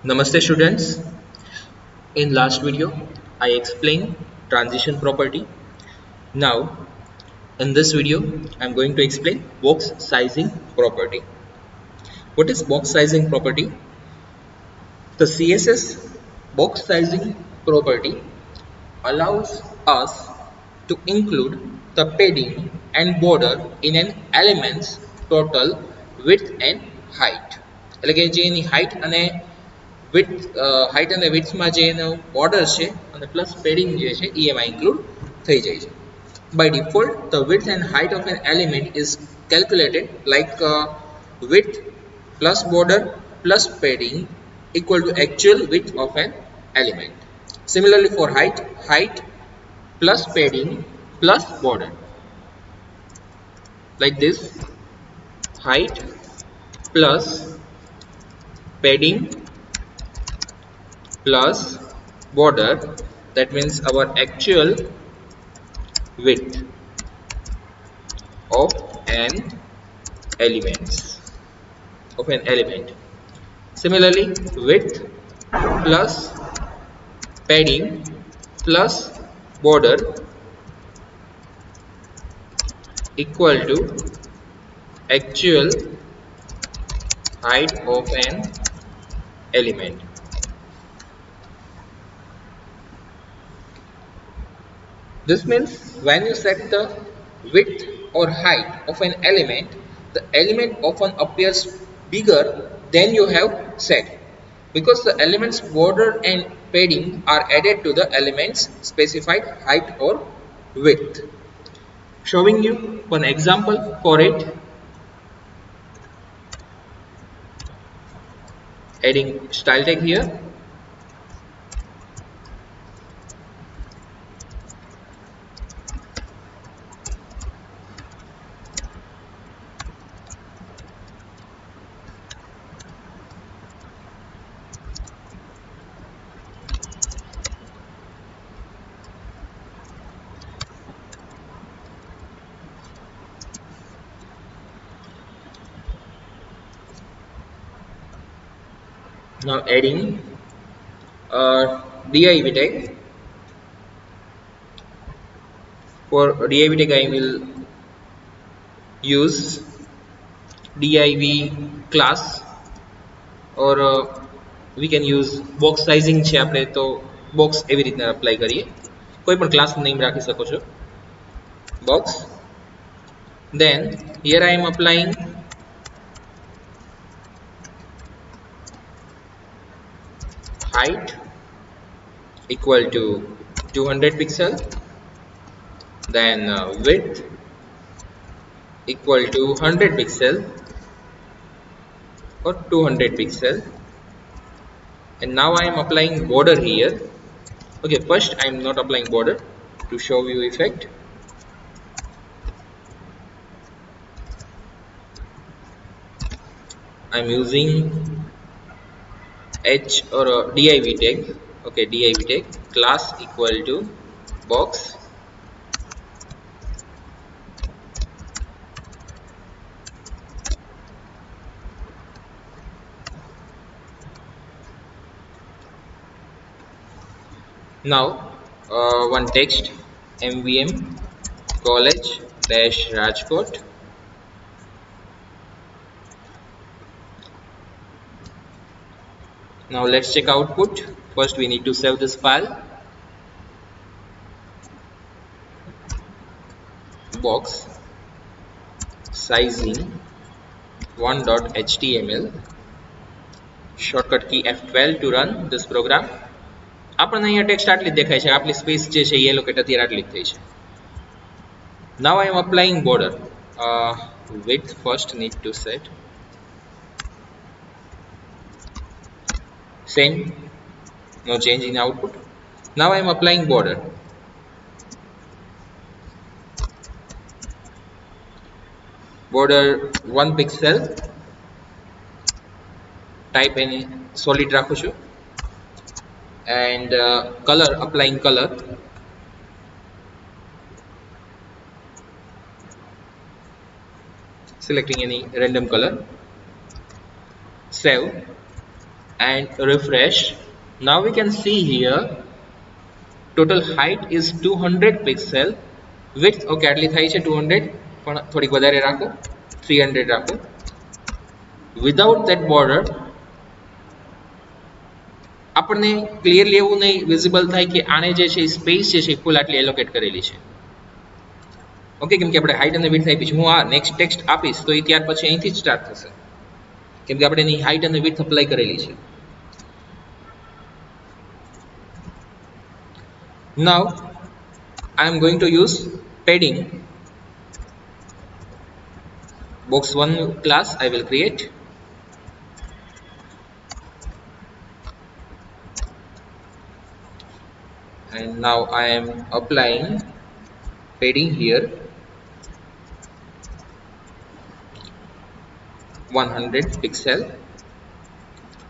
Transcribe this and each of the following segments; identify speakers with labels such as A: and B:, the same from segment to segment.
A: Namaste students. In last video, I explained transition property. Now, in this video, I am going to explain box sizing property. What is box sizing property? The CSS box sizing property allows us to include the padding and border in an element's total width and height. એટલે કે જે એની height અને width height અને width માં જે એનો border છે અને plus padding જે છે એ એમાં include થઈ જાય છે. By default, the width and height of an element is calculated like width plus border plus padding equal to actual width of an element. Similarly for height plus padding plus border. Like this, height plus padding plus border, that means our actual width of an element. Similarly, width plus padding plus border equal to actual height of an element. This means when you set the width or height of an element, the element often appears bigger than you have set, because the element's border and padding are added to the element's specified height or width. Showing you one example for it. Adding style tag here. Now adding div tag. For div tag I will use div class, or we can use box sizing છે આપણે તો box એવી રીતના apply કરીએ. કોઈ પણ class name રાખી શકો છો. Box. Then here I am applying height equal to 200 pixel, then width equal to 100 pixel or 200 pixel, and now I am applying border here. Okay, first I am not applying border to show you effect. I am using H or div tag. Okay, div tag class equal to box. Now one text, MVM college dash Rajkot. Now let's check output. First we need to save this file. Box sizing 1.html. Shortcut key F12 to run this program. આપણને અહીંયા text આટલી જ દેખાય છે, આપણી space જે છે એ allocate અત્યારે આટલી જ થઈ છે. Now I am applying border. Width first need to set. Same, no change in output. Now I am applying border. Border 1 pixel. Type any solid રાખું છું. And color, applying color. Selecting any random color. Save. and refresh. Now we can see here total height is 200 pixel, width okay આટલી થાય છે 200 પણ થોડીક વધારે રાખો 300 રાખો. Without that border આપણને ક્લિયરલી એવું નહીં વિઝિબલ થાય કે આને જે છે સ્પેસ જે છે ફૂલ આટલી એલોકેટ કરેલી છે. ઓકે, કેમ કે આપણે હાઇટ અને વિડ્થ આપી છે. હું આ નેક્સ્ટ ટેક્સ્ટ આપીશ તો એ ત્યાર પછી અહીંથી જ સ્ટાર્ટ થશે, કેમ કે આપણે એની હાઇટ અને વિડ્થ અપ્લાય કરેલી છે. Now I am going to use padding. Box 1 class I will create. And now I am applying padding here 100 pixel.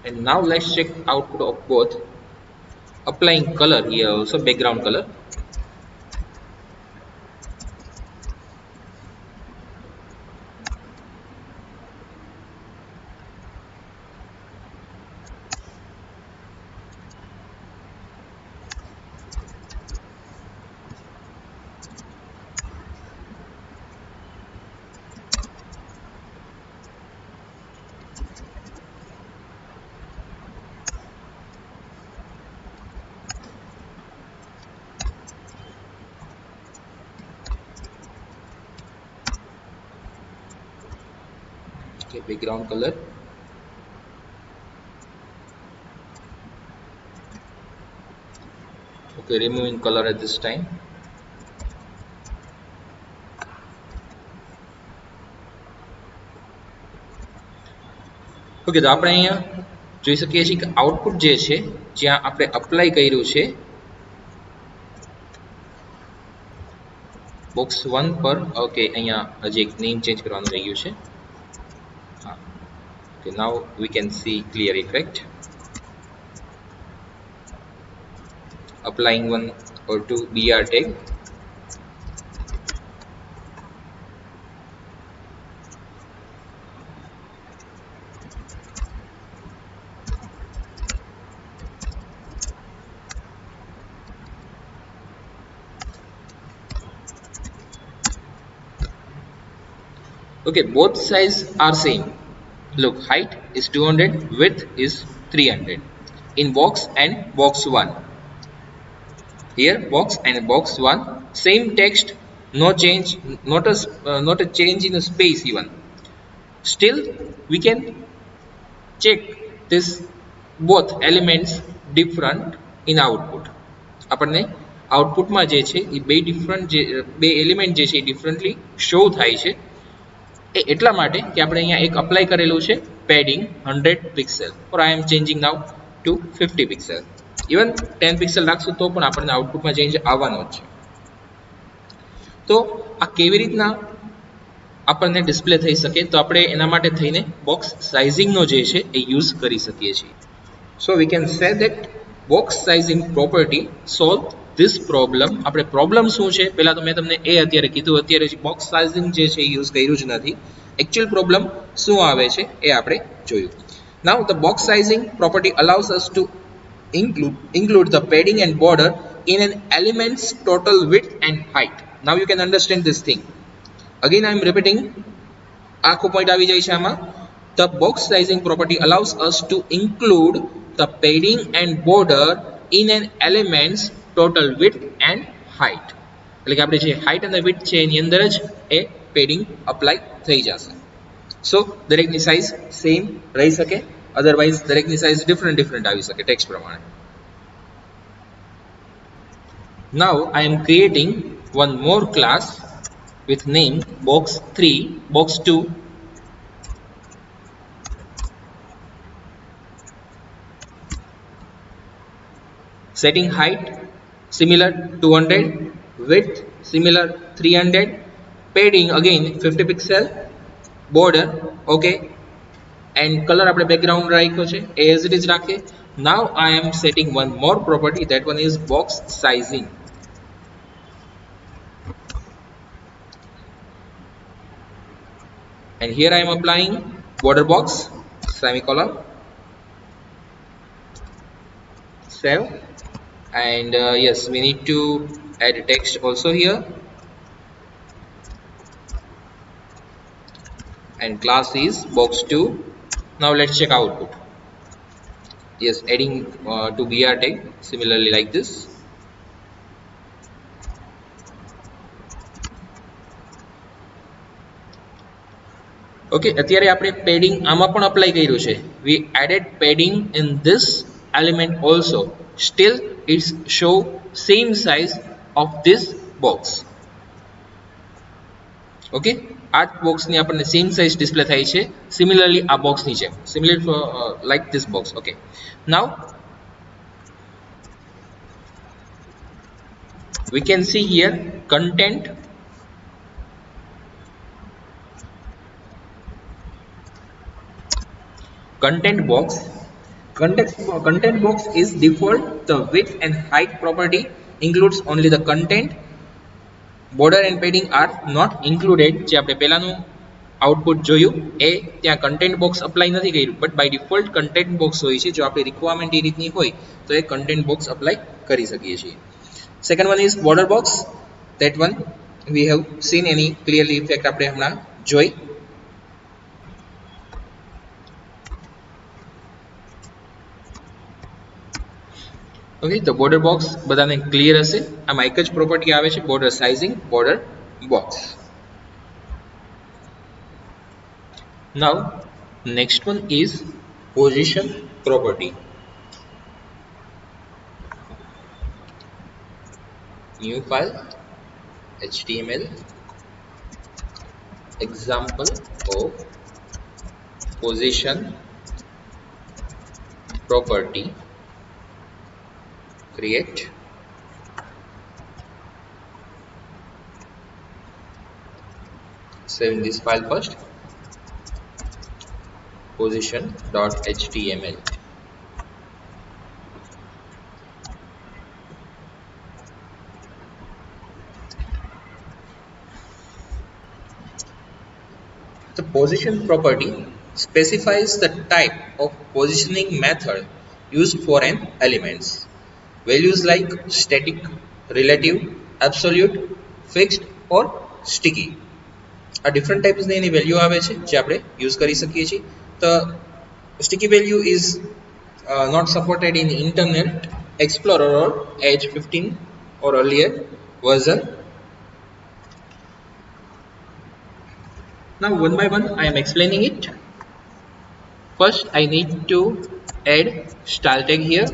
A: And now let's check output of both. Applying color here also, background color. Okay, background color. Okay, removing color at this time. Okay, તો આપણે અહીંયા જોઈ શકીએ છીએ કે output જે છે જ્યાં આપણે અપ્લાય કર્યું છે બોક્સ 1 પર. ઓકે, અહીંયા હજી એક નેમ ચેન્જ કરવાનું રહ્યું છે. હા, okay, now we can see clear effect. Applying 1 or 2 BR tag. Okay, both sides are same. Look, height is 200, width is 300 in box and box 1. Here box and box 1 same text, no change, not a change in the space even. Still we can check this both elements different in output. આપણને આઉટપુટમાં જે છે એ બે different જે બે element જે છે એ differently show થાય છે. એ એટલા માટે કે આપણે અહીંયા એક અપ્લાય કરેલું છે padding 100 pixel, or I am changing now to 50 pixel. Even 10 pixel રાખશું તો પણ આપણને આઉટપુટમાં ચેન્જ આવવાનો જ છે. તો આ કેવી રીતના આપણને ડિસ્પ્લે થઈ શકે, તો આપણે એના માટે થઈને બોક્સ સાઇઝિંગનો જે છે એ યુઝ કરી શકીએ છીએ. So we can say that box sizing property solve this problem. આપણે પ્રોબ્લેમ શું છે પહેલા તો મેં તમને એ અત્યારે કીધું, અત્યારે બોક્સ સાઇઝિંગ જે છે એ યુઝ કર્યું જ નથી. એકચ્યુઅલ પ્રોબ્લેમ શું આવે છે એ આપણે જોયું. નાઉ the box sizing property allows us to include the padding and border in an element's total width and height. Now you can understand this thing. Again I am repeating, આખો point આવી જાય છે આમાં. The box sizing property allows us to include the padding and border in an element's total width and height. એટલે કે આપણે જે height અને વિડ્થ છે એની અંદર જ એ પેડિંગ અપ્લાય થઈ જશે. સો દરેકની સાઇઝ સેમ રહી શકે, અધરવાઇઝ દરેકની સાઇઝ ડિફરન્ટ આવી શકે ટેક્સ્ટ પ્રમાણે. Now I am creating one more class with name box 3, box 2. Setting height similar 200, width similar 300, padding again 50 pixel, border okay, and color આપણે background રાખ્યો છે as it is રાખીએ. Now I am setting one more property, that one is box sizing. And here I am applying border box semicolon. save. And yes, we need to add text also here, and class is box2. Now let's check output. Yes, adding to br tag similarly like this. Okay, અત્યારે આપણે padding આમાં પણ apply કર્યું છે. We added padding in this element also. Still it's show same size of this box. Okay, આ બોક્સની આપણને same size display થાય છે, સિમિલરલી આ બોક્સની જેમ, similar like this box. Okay, now we can see here content box. Content box is default. The width and height property includes only the content. Border and padding are not included. જે આપણે પહેલાનું output જોયું એ ત્યાં content box apply નથી કર્યું, but by default content box હોય છે. જો આપણી રિક્વાયરમેન્ટ એ રીતની હોય તો એ કન્ટેન્ટ બોક્સ અપ્લાય કરી શકીએ છીએ. Second one is border box. That one we have seen any clearly effect આપણે હમણાં જોઈ. ઓકે, તો બોર્ડર બોક્સ બધાને ક્લિયર હશે. આમાં એક જ પ્રોપર્ટી આવે છે, border sizing, border box. Now next one is position property. New file, HTML, example of position property. Create. Saving this file first. Position.html. The position property specifies the type of positioning method used for an elements. Values like static, relative, absolute, fixed or sticky. આ different ટાઈપ્સની એની value આવે છે જે આપણે use કરી શકીએ છીએ. તો sticky value is not supported in Internet Explorer or Edge 15 or earlier version. Now one by one I am explaining it. First I need to add style tag here.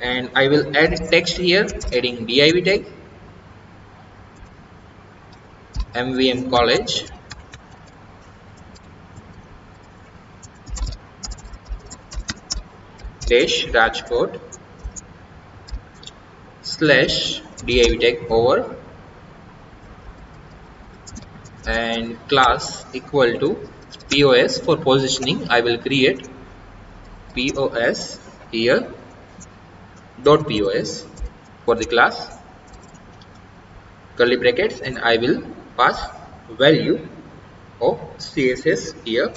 A: And I will add text here, adding div tag, MVM college, dash Rajkot, slash div tag over, and class equal to POS. For positioning I will create POS here, dot POS for the class, curly brackets, and I will pass value of CSS here.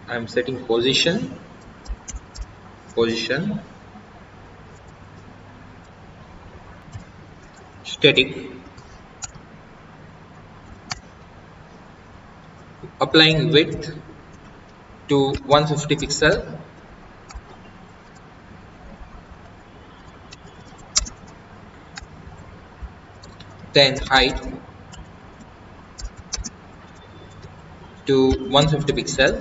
A: I am setting position, static, applying width to 150 pixel, then height to 150 pixel,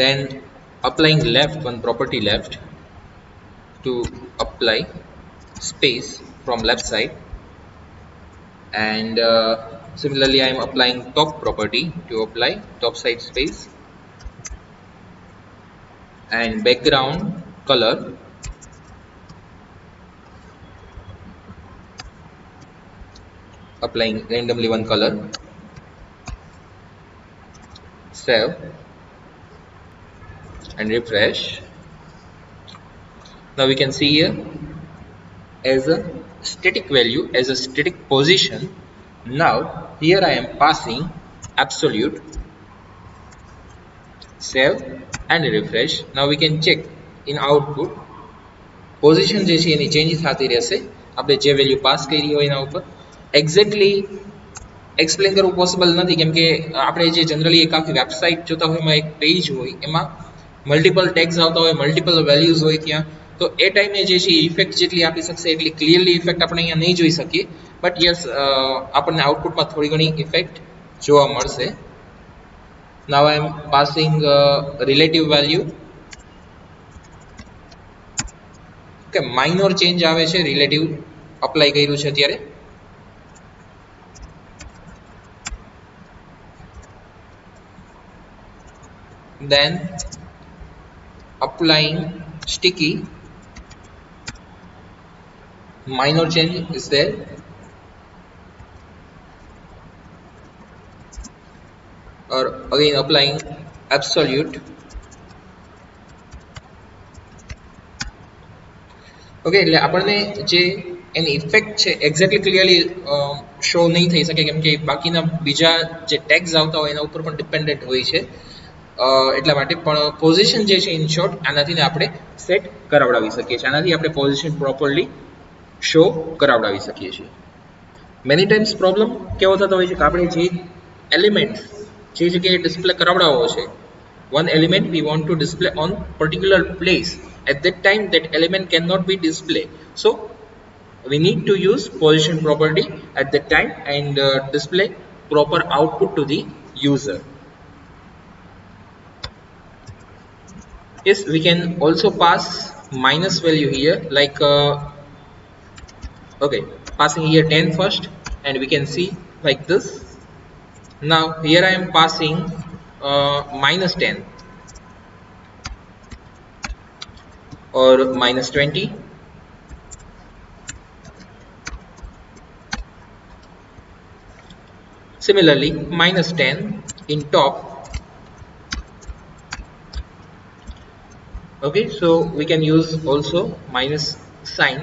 A: then applying left, one property left, to apply space from left side, and similarly I am applying top property to apply top side space, and background color applying randomly one color. Save and refresh. Now we can see here as a static value, as a static position. Now here I am passing absolute, save and refresh. Now we can check in output position જે છે એની change થતી રહેશે આપણે જે value pass કરી હોય એના ઉપર. એક્ઝેક્ટલી એક્સપ્લેન કરવું પોસિબલ નથી કેમ કે આપણે જે જનરલી એક આખી વેબસાઇટ જોતા હોય એમાં એક પેજ હોય એમાં મલ્ટિપલ ટેગ્સ આવતા હોય, મલ્ટિપલ વેલ્યુઝ હોય ત્યાં, તો એ ટાઈમે જે છે ઇફેક્ટ જેટલી આપી શકશે એટલી ક્લિયરલી ઇફેક્ટ આપણે અહીંયા નહીં જોઈ શકીએ. બટ યસ, આપણને આઉટપુટમાં થોડી ઘણી ઇફેક્ટ જોવા મળશે. નાવ આઈ એમ પાસિંગ રિલેટિવ વેલ્યુ. કે માઇનોર ચેન્જ આવે છે, રિલેટિવ અપ્લાય કર્યું છે અત્યારે. then applying sticky, minor change is there. Or again applying absolute. Okay, એટલે આપણને જે એની ઇફેક્ટ છે એક્ઝેક્ટલી ક્લિયરલી શો નહીં થઈ શકે કેમ કે બાકીના બીજા જે ટેગ્સ આવતા હોય એના ઉપર પણ ડિપેન્ડન્ટ હોય છે. એટલા માટે પણ પોઝિશન જે છે ઇન શોર્ટ આનાથી આપણે સેટ કરાવડાવી શકીએ છીએ, આનાથી આપણે પોઝિશન પ્રોપરલી શો કરાવડાવી શકીએ છીએ. મેની ટાઈમ્સ પ્રોબ્લેમ કેવો થતો હોય છે કે આપણે જે એલિમેન્ટ જે જગ્યાએ ડિસ્પ્લે કરાવડાવવો છે, one element we want to display on particular place, at that time that element cannot be displayed, so we need to use position property at that time and display proper output to the user. Yes, we can also pass minus value here, like okay, passing here 10 first and we can see like this. Now here I am passing minus 10 or minus 20. Similarly minus 10 in top. Okay, so we can use also minus sign,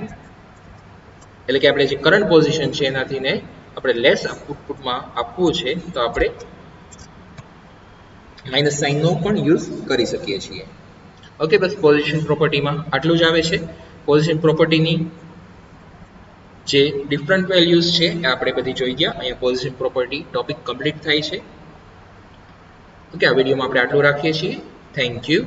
A: એટલે કે આપણે જે current position છે એનાથી ને આપણે less આઉટપુટમાં આપવું છે તો આપણે માઇનસ સાઇનનો પણ યુઝ કરી શકીએ છીએ. ઓકે, બસ પોઝિશન પ્રોપર્ટીમાં આટલું જ આવે છે. પોઝિશન પ્રોપર્ટીની જે ડિફરન્ટ વેલ્યુઝ છે એ આપણે બધી જોઈ ગયા. અહીંયા પોઝિશન પ્રોપર્ટી ટોપિક કમ્પ્લીટ થાય છે. ઓકે, આ વિડીયોમાં આપણે આટલું રાખીએ છીએ. Thank you.